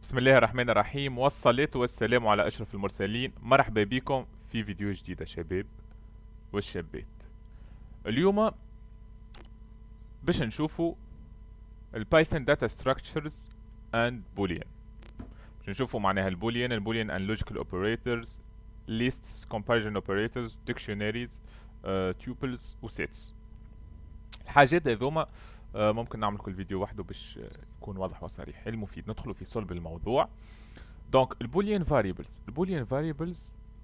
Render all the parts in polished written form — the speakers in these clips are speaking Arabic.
بسم الله الرحمن الرحيم، والصلاة والسلام على أشرف المرسلين. مرحبا بكم في فيديو جديد يا شباب والشابات. اليوم باش نشوفوا البايثون داتا ستراكشرز اند بوليان. باش نشوفوا معناها البوليان اند لوجيكال اوبريتورز، lists comparison operators dictionaries tuples وسيتس. الحاجات هذوما ممكن نعمل كل فيديو وحده باش يكون واضح وصريح. المفيد ندخلوا في صلب الموضوع. Donc, le Boolean variables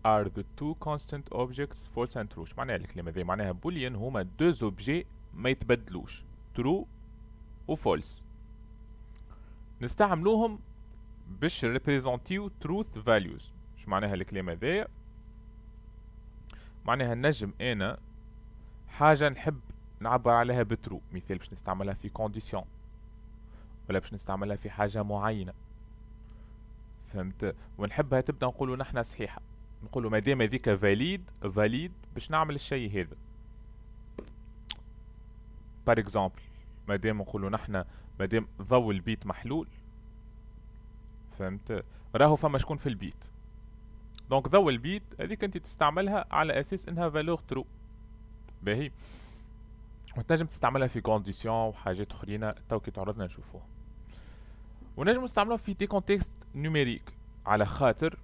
are the two constant objects false and true. شو معناها الكلمة ذي؟ معناها Boolean هما deux objets ما يتبدلوش true و false. نستعملوهم باش representيو truth values. شو معناها الكلمة ذي؟ معناها نجم أنا حاجة نحب نعبر عليها بترو، مثال باش نستعملها في condition ولا باش نستعملها في حاجة معينة، فهمت؟ ونحبها تبدا نقولوا نحنا صحيحة، نقولوا ما دام هذيك فاليد باش نعمل الشيء هذا. بار اكزومبل ما دام نقولوا نحنا ما دام ضوء البيت محلول، فهمت؟ راهو فما شكون في البيت، دونك ضوء البيت هذيك انت تستعملها على اساس انها فالور ترو. باهي، وتنجم تستعملها في كونديسيون وحاجات اخرين تو كي تعرضنا نشوفوها. ونجم نستعملوها في دي كونتكست نيوميريك، على خاطر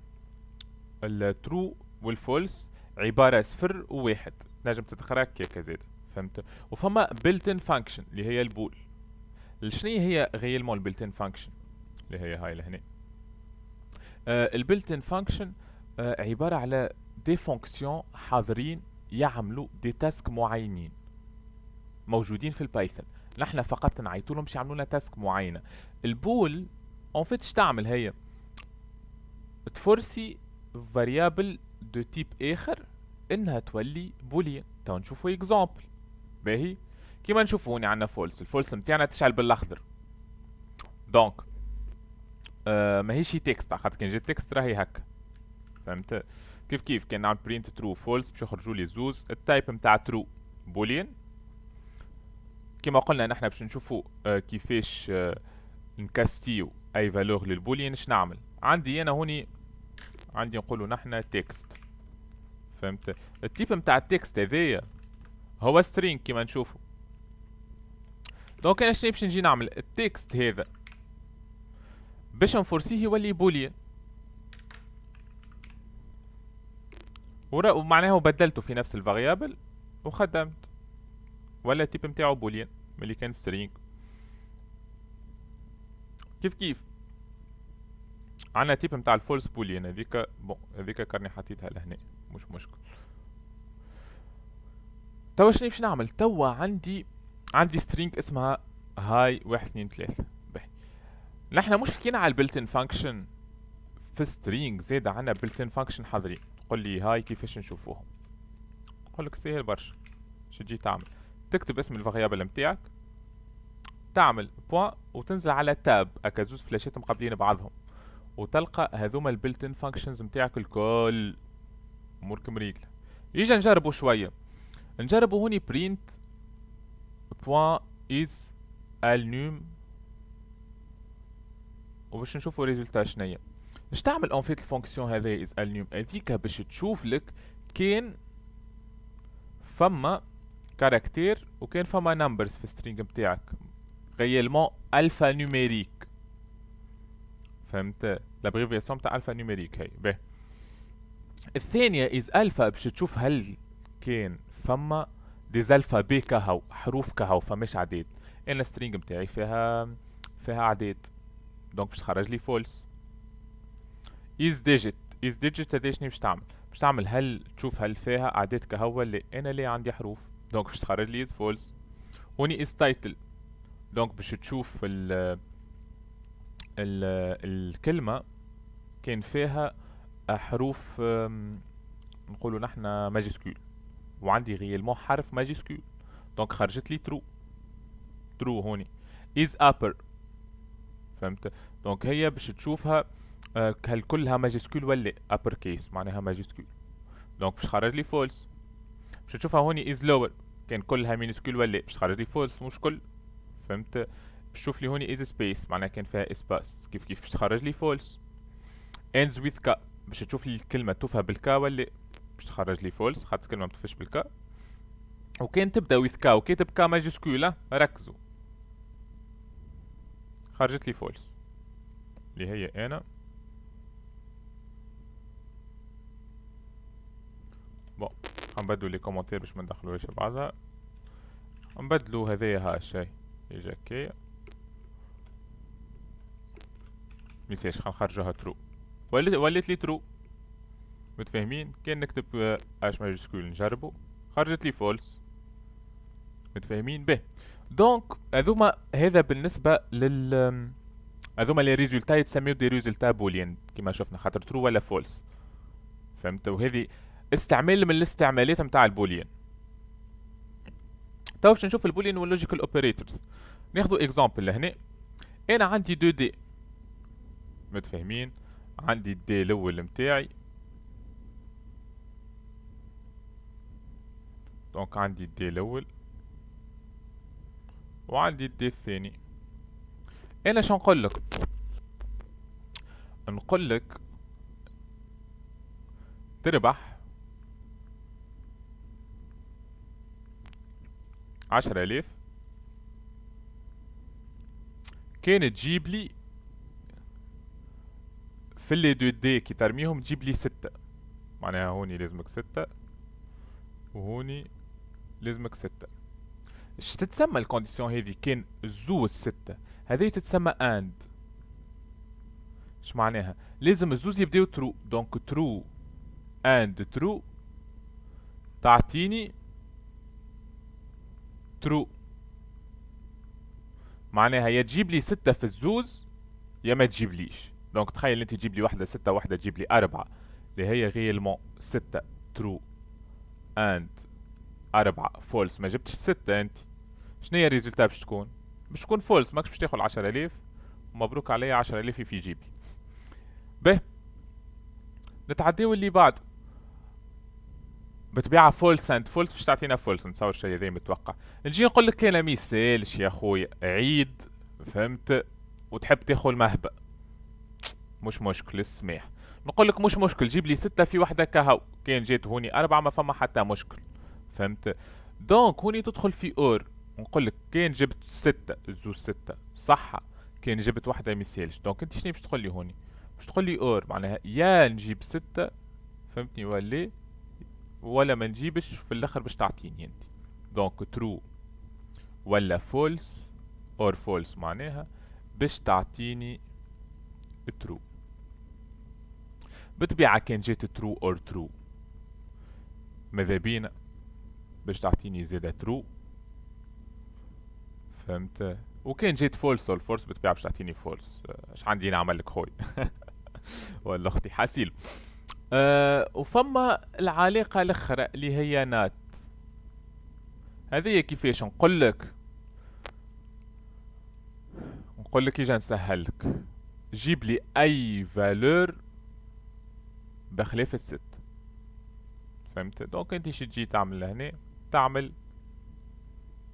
الترو والفولس عبارة صفر وواحد، نجم تتقرا كيكا زاد، فهمت؟ وفما built-in function اللي هي البول. شنو هي غيالمون البيلت-in function اللي هي هاي لهنا؟ البيلت-in function عبارة على دي فونكسيون حاضرين يعملوا دي تاسك معينين موجودين في البايثون، نحن فقط نعيطوا لهم باش يعملوا لنا تاسك معينة. البول اون فيت اش تعمل؟ هي تفرسي فاريابل دو تيب اخر انها تولي بوليان. تو نشوفوا اكزامبل. باهي، كيما نشوفوا هوني عندنا فولس، الفولس نتاعنا تشعل بالاخضر، دونك ماهيش تكست، خاطر كان جات تكست راهي هكا، فهمت؟ كيف كان نعمل برينت ترو فولس باش يخرجوا لي زوز. التايب نتاع ترو بوليان. كيما قلنا نحنا باش نشوفوا كيفاش نكاستيو اي فالور للبوليان. اش نعمل؟ عندي انا هوني عندي نقولوا نحنا تكست، فهمت؟ التيب نتاع التكست هذايا هو سترينج كيما نشوفوا. دونك انا شنو باش نجي نعمل؟ التكست هذا باش نفورسيه يولي بوليان، ومعناها بدلته في نفس الفاريابل وخدمت، ولا التيب نتاعو بوليان ملي كان سترينج. كيف عندنا تيب نتاع الفولس بوليان، هذيك بون هذيك كارني حطيتها لهنا مش مشكل. توا شنو باش نعمل؟ توا عندي سترينج اسمها هاي 1 2 3. باهي، نحنا مش حكينا على البلتن فانكشن في سترينج، زاد عندنا بلتن فانكشن حاضرين. قل لي هاي كيفاش نشوفوهم؟ نقول لك سهل برشا. شو تجي تعمل؟ تكتب اسم الفاريابل نتاعك، تعمل بوان وتنزل على تاب هكا زوز فلاشات مقابلين بعضهم، وتلقى هذوما البلتن فانكشنز نتاعك الكل امورك مريقله. يجي نجربوا شويه، نجربوا هوني برينت بوان از النوم وباش نشوفوا ريزولتا شنيا. باش تعمل اون فيت الفونكسيون هذا از النوم هذيك باش تشوف لك كان فما كاركتير وكان فما نمبرز في السترينج نتاعك، غيالمون الفا نيميريك، فهمت؟ لابريفياسيون تاع الفا نيميريك هي. باهي، الثانية از الفا باش تشوف هل كان فما ديز الفا بي كهو، حروف كهو، فماش عداد. انا السترينج نتاعي فيها عداد، دونك باش تخرج لي فولس. از ديجيت هذا شنو باش تعمل؟ باش تعمل هل تشوف هل فيها اعداد كهو ولا انا ليه عندي حروف، دونك باش تخرج لي از فولس. هوني از تايتل، دونك باش تشوف الكلمة كان فيها حروف نقولوا نحنا ماجيسكول، وعندي غيالمون حرف ماجيسكول، دونك خرجت لي ترو هوني. از ابر، فهمت؟ دونك هي باش تشوفها هل كلها ماجيسكول ولا ابر كيس، معناها ماجيسكول، دونك باش تخرج لي فولس. باش تشوفها هوني از لور، كان كلها مينيسكول ولا باش تخرج لي فولس مش كل، فهمت؟ بشوف لي هوني is space معناها كان فيها اسباس، كيف باش تخرج لي false. ends with ك باش تشوف لي الكلمة توفى بالكا ولا باش تخرج لي false خاطر الكلمة ما توفاش بالكا. وكان تبدا with كا وكاتب كا ماجسكولا ركزوا خرجت لي false اللي هي انا. بون غنبدلو لي كومونتير باش ما ندخلوهاش بعضها، نبدلو هذايا ها الشي يجي هكايا ميساج خنخرجوها ترو ولات لي ترو. متفاهمين؟ كان نكتب اش ماجسكول نجربو خرجت لي فولس. متفاهمين؟ به دونك هذا بالنسبة هذوما لي ريزولتا يتسميو دي ريزولتا بوليان كيما شفنا خاطر ترو ولا فولس. فهمت؟ وهذه استعمال من الاستعمالات متاع البوليان. تو باش نشوف البوليان واللوجيكال اوبريتورز. ناخذ اكزامبل لهنا. انا عندي 2 دي. متفاهمين؟ عندي الدي الاول متاعي، دونك عندي الدي الاول وعندي الدي الثاني. انا شو نقولك؟ نقولك تربح 10,000 كان تجيب لي في اللي 2 دي كي ترميهم تجيب لي 6. معناها هوني لازمك 6 وهوني لازمك 6. اش تتسمى الكونديسيون هذي؟ كان زوز 6 هذه تتسمى اند. اش معناها؟ لازم الزوز يبداو ترو، دونك ترو اند ترو تعطيني ترو. معناها يا تجيب لي 6 في الزوز يا ما تجيبليش. دونك تخيل انت تجيب لي واحدة 6 واحدة تجيب لي 4 اللي هي غيالمون 6 ترو اند 4 فولس. ما جبتش 6 انت، شنو هي الريزولتا باش تكون؟ باش تكون فولس، ماكش باش تاخذ 10,000 ومبروك عليا 10,000 في جيبي. به نتعداو اللي بعده. بطبيعة فولس اند فولس باش تعطينا فولس، نتصور الشيء هذا متوقع. نجي نقول لك انا ميسالش يا خويا عيد، فهمت؟ وتحب تاخذ مهبة، مش مشكل السماح. نقول لك مش مشكل جيب لي 6 في وحدة كهو، كان جات هوني 4 ما فما حتى مشكل. فهمت؟ دونك هوني تدخل في اور، نقول لك كان جبت 6 زوز 6 صح، كان جبت وحدة ميسالش. دونك انت شنو باش تقول لي هوني؟ باش تقول لي اور معناها يا نجيب 6 فهمتني ولا ما نجيبش في الاخر باش تعطيني انت. دونك ترو ولا فولس اور فولس معناها باش تعطيني ترو. بطبيعة كان جات ترو اور ترو ماذا بينا باش تعطيني زيادة ترو. فهمت؟ وكان جيت فولس اور فولس بطبيعة باش تعطيني فولس. اش عندي نعمل لك خويا؟ ولا اختي حسيل. وفما العلاقة الاخرى اللي هي نات. هذه كيفاش نقولك؟ نقولك اجا نسهلك، جيب لي اي فالور بخلاف الست. فهمت؟ دونك انت شي تجي تعمل هنا تعمل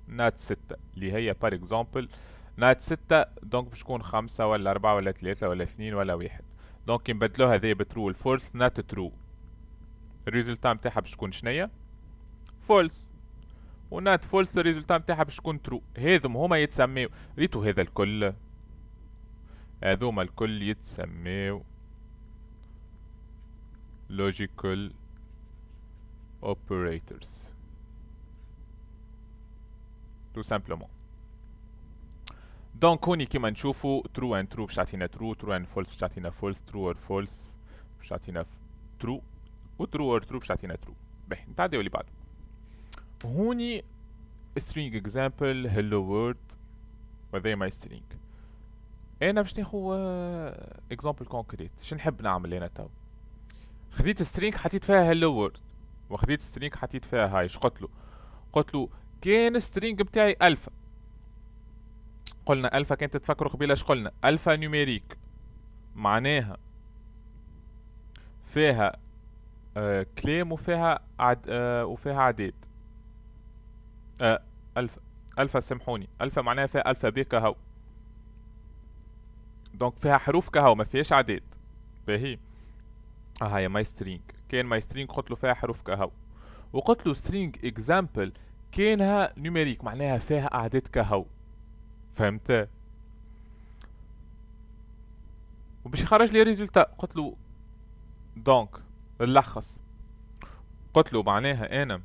نات 6 اللي هي بار اكزامبل نات 6. دونك باش تكون 5 ولا 4 ولا 3 ولا 2 ولا 1. دونك نبدلوها هذه بترو الفولس نات ترو. الريزلتا نتاعها باش تكون شنيا؟ فولس. ونات فولس الريزلتا نتاعها باش تكون ترو. هذم هما يتسميو، ريتو هذا الكل، هذوما الكل يتسميو logical operators tout simplement. دونك هوني كيما نشوفو true and true باش تعطينا true، true and false باش تعطينا false، true or false باش تعطينا true، و true or true باش تعطينا true. باهي نتعداو اللي بعدو. هوني string example hello world وهذايا ماي string. انا باش ناخو example concrete. شنحب نعمل انا تو؟ خذيت string حطيت فيها hello world، وخذيت string حطيت فيها هاي. شقلتلو؟ قلتلو كان string بتاعي الفا. قلنا الفا كانت تتفكروا قبيله اش قلنا؟ الفا نيوميريك معناها فيها كلام وفيها وفيها عداد. الفا سامحوني، الفا معناها فيها الفا بي كهو. دونك فيها حروف كهو ما فيهاش عداد. باهي هاي ماي سترينج، كان ماي سترينج قلت له فيها حروف كهو، وقلت له سترينج اكزامبل كانها نيميريك معناها فيها اعداد كهو. فهمت؟ وباش يخرج لي ريزولتا قلت له دونك نلخص، قلت له معناها انا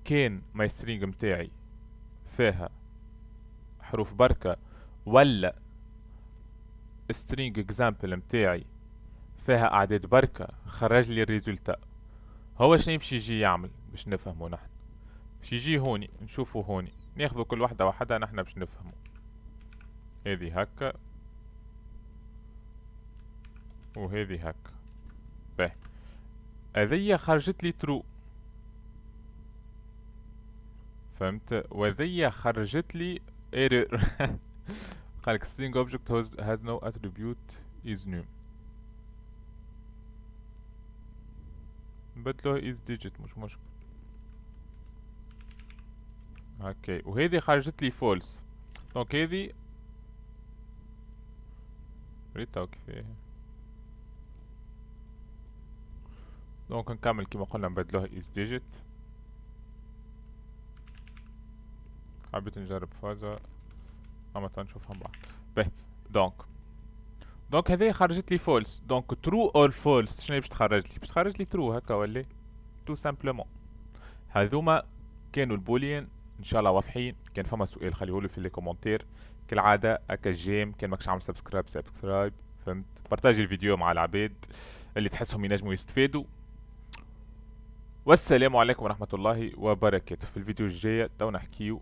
كان ماي سترينج متاعي فيها حروف بركة، ولا سترينج اكزامبل متاعي فيها اعداد بركة، خرج لي الريزولتا. هو شنو يمشي يجي يعمل باش نفهمه نحن؟ باش يجي هوني نشوفه هوني، ناخذ كل واحدة وحدها نحن باش نفهمه. هذه هكا وهذه هكا. باهي هذيا خرجت لي ترو، فهمت؟ وهذيا خرجت لي ايرور. قالك string object has no attribute is new. نبدلوه is digit مش مشكل. اوكي وهذه خرجت لي false. دونك هذه ريتها كيفاه. دونك نكمل كيما قلنا نبدلوها is digit. حبيت نجرب فازة اما تنشوفها من بعد. باهي دونك هذه خرجت لي فولس. دونك ترو اور فولس شنو باش تخرج لي؟ باش تخرج لي ترو هكا ولا تو سامبلومون. هذوما كانوا البوليان ان شاء الله واضحين. كان فما سؤال خليهولي في لي كومونتير كالعاده. اكا جيم كان ماكش عامل سبسكرايب فهمت، بارتاجي الفيديو مع العباد اللي تحسهم ينجموا يستفادوا. والسلام عليكم ورحمه الله وبركاته. في الفيديو الجاي تو نحكيو